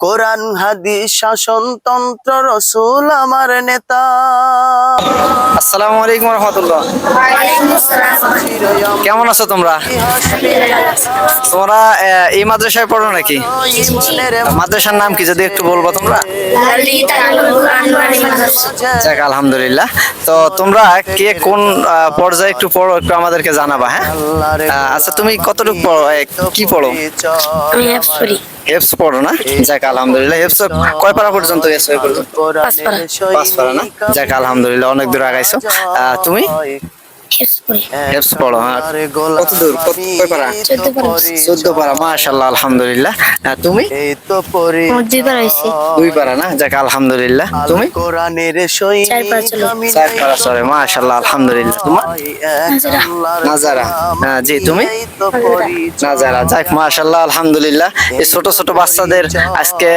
কোরআন হাদিস শাসনতন্ত্র রসুল আমার নেতা। আসসালামু আলাইকুম রহমতুল্লাহ। কেমন আছো তোমরা? তোমরা এই মাদ্রাসায় পড়ো নাকি? মাদ্রাসার নাম কি যদি একটু বলবো তোমরা? যাক আলহামদুলিল্লাহ। তো তোমরা কে কোন পর্যায়ে একটু পড়ো, একটু আমাদেরকে জানাবা। হ্যাঁ, আচ্ছা তুমি কতটুকু পড়ো, কি পড়ো? হেফস পড়ো না? যাক আলহামদুলিল্লাহ। হেফস কয় পারা পর্যন্ত গেছো? এই পর্যন্ত 5 পারা না? যাক আলহামদুলিল্লাহ, অনেক দূর আগাইছো। তুমি হেফস পড়ো? কত দূর, কয় পারা? 14 পারা। মাশাআল্লাহ, আলহামদুলিল্লাহ। তুমি? এই তো পড়ি 2 পারা না? যাক আলহামদুলিল্লাহ। তুমি? কোরআনের সৈনিক 4 পারা চলে। মাশাআল্লাহ, আলহামদুলিল্লাহ। তোমার? নাজারা। জি, তুমি? নাজারা। যাক মাশাআল্লাহ, আলহামদুলিল্লাহ। এই ছোট ছোট বাচ্চাদের আজকে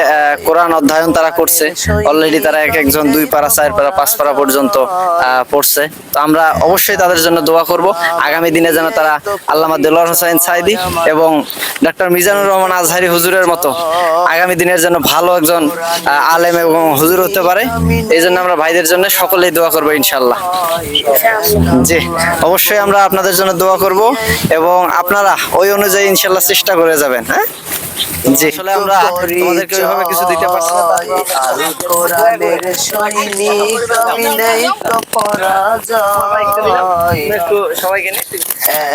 কোরআন অধ্যয়ন তারা করছে। অলরেডি তারা এক একজন 2 পারা, 4 পারা, 5 পারা পর্যন্ত পড়ছে। তো আমরা অবশ্যই তাদের জন্য দোয়া করব, আগামী দিনে যেন তারা আল্লামা দেলোয়ার হোসেন সাইদি এবং ডক্টর মিজানুর রহমান আজহারি হুজুরের মতো আগামী দিনের জন্য ভালো একজন আলেম এবং হুজুর হতে পারে। এই জন্য আমরা ভাইদের জন্য সকলেই দোয়া করবো ইনশাল্লাহ। জি, অবশ্যই আমরা আপনাদের জন্য দোয়া করব এবং আপনারা ওই অনুযায়ী ইনশাল্লাহ চেষ্টা করে যাবেন। হ্যাঁ জি, আসলে আমরা তোমাদেরকে ওইভাবে কিছু দিতে পারছি না। কোরআনের সৈনিক আমি নেই তো পরাজয়, একটু সবাইকে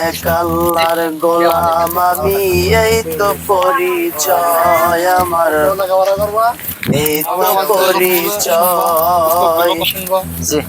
এক আল্লাহর গোলাম আমি এই তো পরিচয় আমার, এই তো পরিচয়। জি।